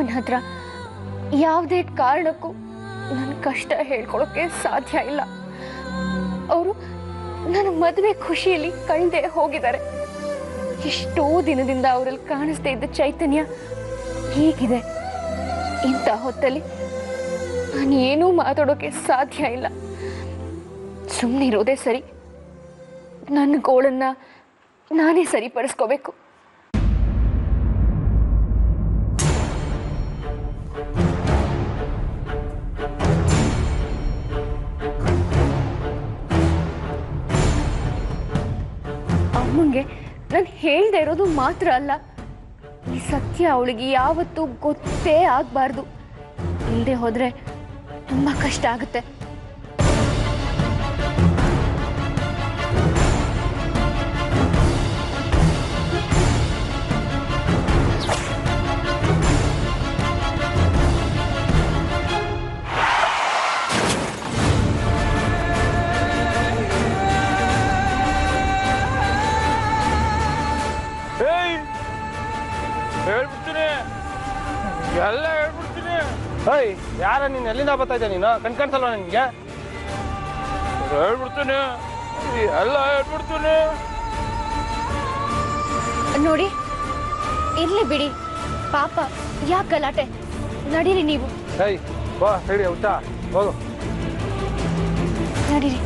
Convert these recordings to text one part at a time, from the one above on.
ಅಮ್ಮನ ಹತ್ರ ಯಾವುದೇ ಕಾರಣಕ್ಕೂ ನನ್ನ ಕಷ್ಟ ಹೇಳ್ಕೊಳಕ್ಕೆ ಸಾಧ್ಯ ಇಲ್ಲ. ಅವರು ನನ್ನ ಮದುವೆ ಖುಷಿಯಲ್ಲಿ ಕಳೆದೇ ಹೋಗಿದ್ದಾರೆ. ಎಷ್ಟೋ ದಿನದಿಂದ ಅವರಲ್ಲಿ ಕಾಣಿಸ್ತಾ ಇದ್ದ ಚೈತನ್ಯ ಹೀಗಿದೆ. ಇಂಥ ಹೊತ್ತಲ್ಲಿ ನಾನು ಏನೂ ಮಾತಾಡೋಕೆ ಸಾಧ್ಯ ಇಲ್ಲ. ಸುಮ್ಮನೆ ಇರೋದೇ ಸರಿ. ನನ್ನ ಗೋಳನ್ನ ನಾನೇ ಸರಿಪಡಿಸ್ಕೋಬೇಕು. ಅಮ್ಮಂಗೆ ನಾನು ಹೇಳ್ದೆ ಇರೋದು ಮಾತ್ರ ಅಲ್ಲ, ಈ ಸತ್ಯ ಅವಳಿಗೆ ಯಾವತ್ತೂ ಗೊತ್ತೇ ಆಗಬಾರ್ದು. ಇಲ್ಲದೆ ಹೋದ್ರೆ ತುಂಬಾ ಕಷ್ಟ ಆಗುತ್ತೆ. ಹೇಳ್ಬಿಡ್ತೀನಿ, ಎಲ್ಲ ಹೇಳ್ಬಿಡ್ತೀನಿ. ಹೇಯ್, ಯಾರ ನೀನು? ಎಲ್ಲಿಂದ ಬರ್ತಾ ಇದ್ದೆ ನೀನು? ಕಣ್ಸಲ್ವಾ ನಿನಗೆ? ಹೇಳ್ಬಿಡ್ತೀನಿ, ಎಲ್ಲ ಹೇಳ್ಬಿಡ್ತೀನಿ. ನೋಡಿ, ಇರ್ಲಿ ಬಿಡಿ, ಪಾಪ ಯಾಕೆ ಗಲಾಟೆ? ನಡೀರಿ ನೀವು. ಹೇಯ್, ಬಾ ಹೇಳಿ ಊಟ ಹೋಗು. ನಡೀರಿ.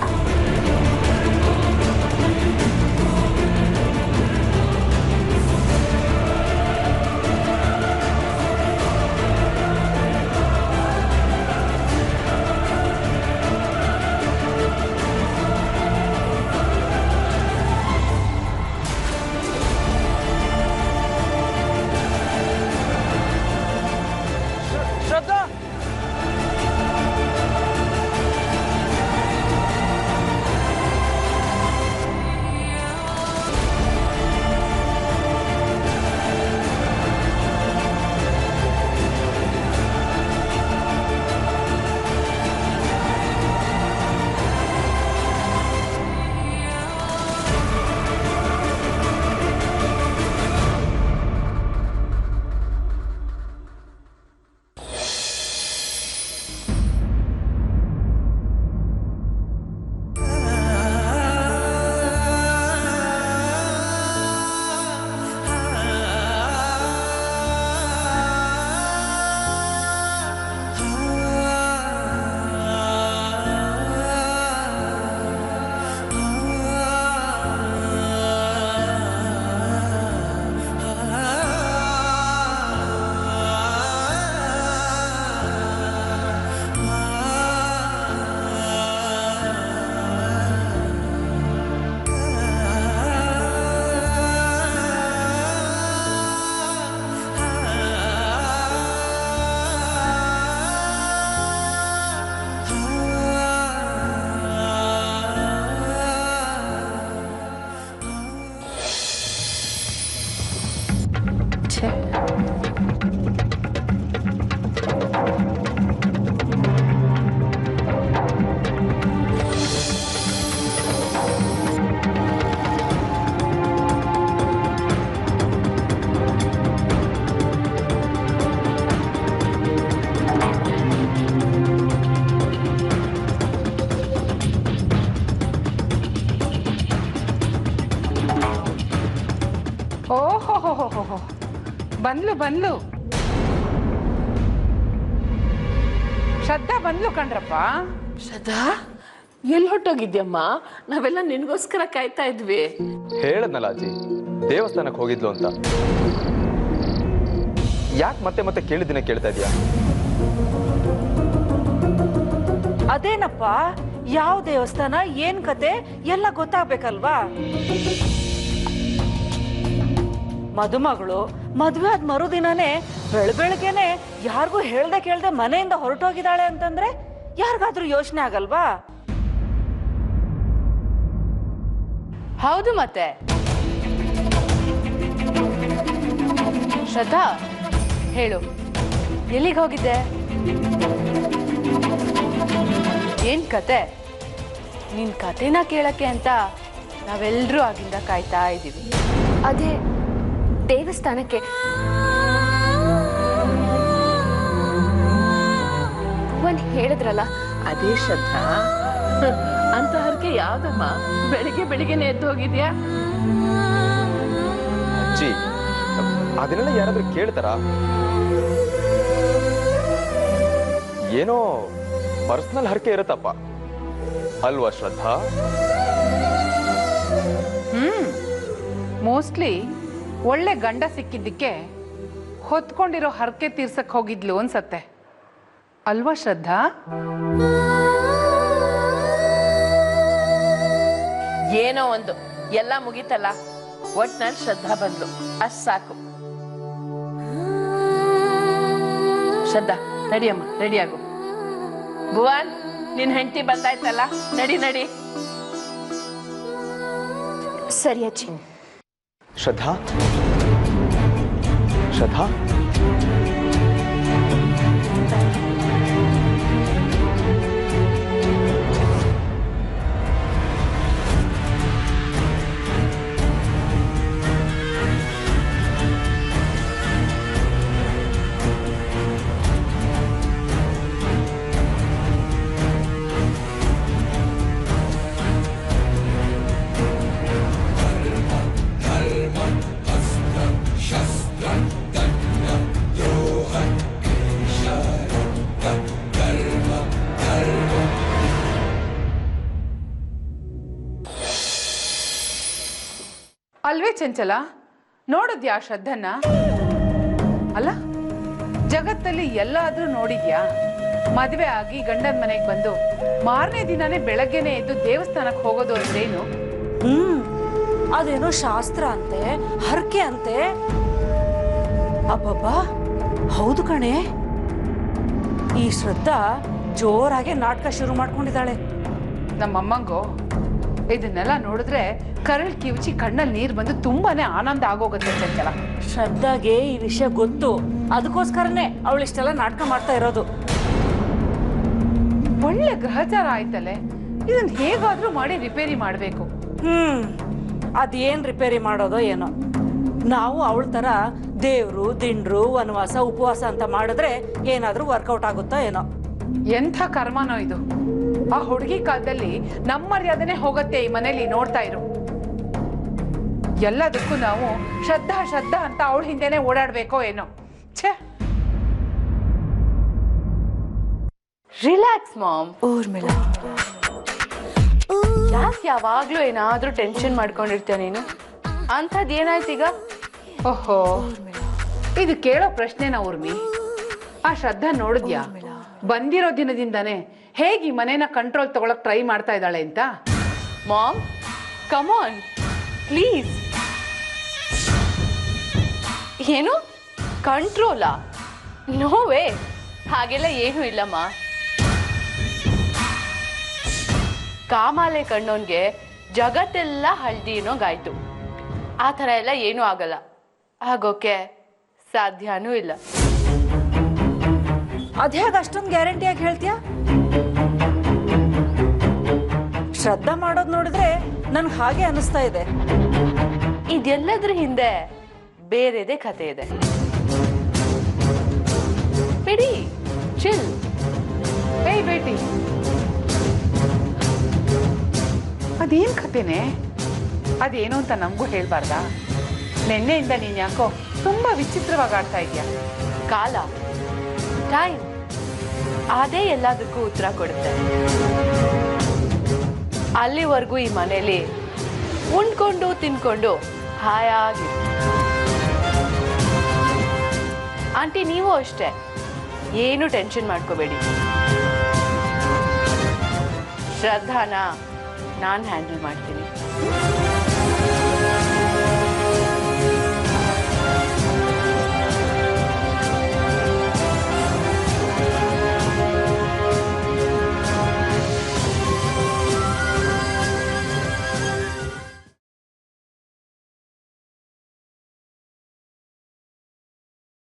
ಓಹೋ, ಬಂದ್ಲು ಶ್ರದ್ಧಾ ಬಂದ್ಲು ಕಣ್ರಪ್ಪ. ಶ್ರದ್ಧಾ, ಎಲ್ಲಿ ಹೊಟ್ಟೋಗಿದ್ಯಮ್ಮ? ನಾವೆಲ್ಲ ನಿನ್ಗೋಸ್ಕರ ಕಾಯ್ತಾ ಇದ್ವಿ. ಹೇಳದ್ನಲ್ಲ ಅಜ್ಜಿ, ದೇವಸ್ಥಾನಕ್ಕೆ ಹೋಗಿದ್ಲು ಅಂತ. ಯಾಕೆ ಮತ್ತೆ ಮತ್ತೆ ಕೇಳಿದ್ದಿನ ಕೇಳ್ತಾ ಇದೀಯಾ? ಅದೇನಪ್ಪ, ಯಾವ ದೇವಸ್ಥಾನ, ಏನ್ ಕತೆ ಎಲ್ಲ ಗೊತ್ತಾಗ್ಬೇಕಲ್ವಾ? ಮದುಮಗಳು ಮದುವೆ ಆದ ಮರುದಿನನೇ ಬೆಳಬೆಳಗ್ಗೆನೆ ಯಾರಿಗೂ ಹೇಳ್ದೆ ಕೇಳ್ದೆ ಮನೆಯಿಂದ ಹೊರಟೋಗಿದ್ದಾಳೆ ಅಂತಂದ್ರೆ ಯಾರಿಗಾದ್ರೂ ಯೋಚನೆ ಆಗಲ್ವಾ? ಹೌದು ಮತ್ತೆ. ಶ್ರದ್ಧಾ, ಹೇಳು, ಎಲ್ಲಿಗೆ ಹೋಗಿದ್ದೆ? ಏನ್ ಕತೆ? ನಿನ್ ಕತೆನ ಕೇಳಕ್ಕೆ ಅಂತ ನಾವೆಲ್ಲರೂ ಆಗಿಂದ ಕಾಯ್ತಾ ಇದ್ದೀವಿ. ಅದೇ ದೇವಸ್ಥಾನಕ್ಕೆ. ಹೇಳಿದ್ರಲ್ಲ. ಅದೇ ಶ್ರದ್ಧಾ, ಅಂತ ಹರಕೆ ಯಾವ್ದಮ್ಮ? ಬೆಳಿಗ್ಗೆನೆ ಎದ್ದು ಹೋಗಿದ್ಯಾ? ಅಜ್ಜಿ, ಅದನ್ನೆಲ್ಲ ಯಾರಾದ್ರೂ ಕೇಳ್ತಾರಾ? ಏನೋ ಪರ್ಸನಲ್ ಹರಕೆ ಇರುತ್ತಪ್ಪ ಅಲ್ವಾ ಶ್ರದ್ಧಾ? ಮೋಸ್ಟ್ಲಿ ಒಳ್ಳೆ ಗಂಡ ಸಿಕ್ಕಿದ್ದಕ್ಕೆ ಹೊತ್ಕೊಂಡಿರೋ ಹರಕೆ ತೀರ್ಸಕ್ ಹೋಗಿದ್ಲು ಅನ್ಸತ್ತೆ ಅಲ್ವಾ ಶ್ರದ್ಧಾ? ಏನೋ ಒಂದು, ಎಲ್ಲ ಮುಗೀತಲ್ಲ, ಒಟ್ನಲ್ಲಿ ಶ್ರದ್ಧಾ ಬಂದ್ಲು, ಅಷ್ಟ್ ಸಾಕು. ಶ್ರದ್ಧಾ, ನಡಿಯಮ್ಮ, ರೆಡಿ ಆಗು. ಭುವನ್, ನಿನ್ ಹೆಂಡತಿ ಬಂದಾಯ್ತಲ್ಲ, ನಡಿ. ಸರಿ ಅಜ್ಜಿ. ಶ್ರದ್ಧಾ, ಅಲ್ವೇ ಚಂಚಲ, ನೋಡಿದ್ಯಾ ಶ್ರದ್ಧನ್ನ? ಅಲ್ಲ, ಜಗತ್ತಲ್ಲಿ ಎಲ್ಲಾದ್ರೂ ನೋಡಿದ್ಯಾ ಮದುವೆ ಆಗಿ ಗಂಡನ ಮನೆಗೆ ಬಂದು ಮಾರನೇ ದಿನಾನೇ ಬೆಳಗ್ಗೆನೆ ಎದ್ದು ದೇವಸ್ಥಾನಕ್ಕೆ ಹೋಗೋದು ಅಂದ್ರೇನು? ಅದೇನೋ ಶಾಸ್ತ್ರ ಅಂತೆ, ಹರಕೆ ಅಂತೆ. ಅಬ್ಬಬ್ಬಾ, ಹೌದು ಕಣೆ. ಈ ಶ್ರದ್ಧಾ ಜೋರಾಗೆ ನಾಟಕ ಶುರು ಮಾಡ್ಕೊಂಡಿದ್ದಾಳೆ. ನಮ್ಮಮ್ಮಂಗೋ ಇದನ್ನೆಲ್ಲ ನೋಡಿದ್ರೆ ಕರಳ್ ಕಿವುಚಿ ಕಣ್ಣಲ್ಲಿ ನೀರು ಬಂದು ತುಂಬಾನೇ ಆನಂದ ಆಗೋಗುತ್ತೆ ಚಂಚಲ. ಶ್ರದ್ಧಾಗೆ ಈ ವಿಷಯ ಗೊತ್ತು, ಅದಕ್ಕೋಸ್ಕರನೇ ಅವಳಿಷ್ಟೆಲ್ಲ ನಾಟಕ ಮಾಡ್ತಾ ಇರೋದು. ಒಳ್ಳೆ ಗ್ರಹಚಾರ ಆಯ್ತಲ್ಲೇ, ಇದನ್ನ ಹೇಗಾದ್ರೂ ಮಾಡಿ ರಿಪೇರಿ ಮಾಡ್ಬೇಕು. ಅದೇನ್ ರಿಪೇರಿ ಮಾಡೋದೋ ಏನೋ. ನಾವು ಅವಳ ತರ ದೇವ್ರು ದಿಂಡ್ರು ವನವಾಸ ಉಪವಾಸ ಅಂತ ಮಾಡಿದ್ರೆ ಏನಾದ್ರೂ ವರ್ಕೌಟ್ ಆಗುತ್ತೋ ಏನೋ. ಎಂಥ ಕರ್ಮನೋ ಇದು. ಆ ಹುಡುಗಿ ಕಾಲದಲ್ಲಿ ನಮ್ಮ ಮರ್ಯಾದನೆ ಹೋಗತ್ತೆ ಈ ಮನೇಲಿ, ನೋಡ್ತಾ ಇರು. ಎಲ್ಲದಕ್ಕೂ ನಾವು ಶ್ರದ್ಧಾ ಅಂತ ಅವಳ ಹಿಂದೆನೆ ಓಡಾಡ್ಬೇಕೋ ಏನೋ. ಛೇ, ರಿಲ್ಯಾಕ್ಸ್ ಮಾಮ್. ಊರ್ಮಿಳಾ, ಯಾವಾಗ್ಲೂ ಏನಾದ್ರೂ ಟೆನ್ಷನ್ ಮಾಡ್ಕೊಂಡಿರ್ತೀಯ ನೀನು? ಅಂಥದ್ದು ಏನಾಯ್ತು ಈಗ? ಓಹೋ, ಇದು ಕೇಳೋ ಪ್ರಶ್ನೆನಾ ಊರ್ಮಿ? ಆ ಶ್ರದ್ಧಾ ನೋಡಿದ್ಯಾ ಬಂದಿರೋ ದಿನದಿಂದಾನೆ ಹೇಗೆ ಈ ಮನೇನ ಕಂಟ್ರೋಲ್ ತಗೊಳಕ್ ಟ್ರೈ ಮಾಡ್ತಾ ಇದ್ದಾಳೆ ಅಂತ? Mom, come on please. ಏನು ಕಂಟ್ರೋಲಾ? ನೋ ವೇ, ಹಾಗೆಲ್ಲ ಏನೂ ಇಲ್ಲಮ್ಮ. ಕಾಮಾಲೆ ಕಣ್ಣೋನ್ಗೆ ಜಗತ್ತೆಲ್ಲ ಹಳ್ದಿ ಅನ್ನೋಗಾಯ್ತು. ಆ ಥರ ಎಲ್ಲ ಏನೂ ಆಗಲ್ಲ, ಆಗೋಕೆ ಸಾಧ್ಯನೂ ಇಲ್ಲ. ಅದ್ಯಾಗ ಅಷ್ಟೊಂದು ಗ್ಯಾರಂಟಿಯಾಗಿ ಹೇಳ್ತೀಯ? ಶ್ರದ್ಧಾ ಮಾಡೋದು ನೋಡಿದ್ರೆ ನನ್ಗೆ ಹಾಗೆ ಅನಿಸ್ತಾ ಇದೆ. ಇದೆಲ್ಲದ್ರ ಹಿಂದೆ ಬೇರೆದೇ ಕತೆ ಇದೆ. ಬಿಡಿ, ಚಿಲ್. ಏಯ್ ಬೇಟಿ, ಅದೇನ್ ಕತೆನೆ? ಅದೇನು ಅಂತ ನಮಗೂ ಹೇಳ್ಬಾರ್ದಾ? ನಿನ್ನೆಯಿಂದ ನೀನ್ ಯಾಕೋ ತುಂಬಾ ವಿಚಿತ್ರವಾಗಿ ಆಡ್ತಾ ಇದೀಯ. ಕಾಲ, ಟೈಮ್, ಅದೇ ಎಲ್ಲದಕ್ಕೂ ಉತ್ತರ ಕೊಡುತ್ತೆ. ಅಲ್ಲಿವರೆಗೂ ಈ ಮನೇಲಿ ಉಂಡ್ಕೊಂಡು ತಿನ್ಕೊಂಡು ಹಾಯಾಗಿ. ಆಂಟಿ, ನೀವು ಅಷ್ಟೇ, ಏನು ಟೆನ್ಷನ್ ಮಾಡ್ಕೋಬೇಡಿ. ಶ್ರದ್ಧಾನ ನಾನು ಹ್ಯಾಂಡಲ್ ಮಾಡ್ತೀನಿ.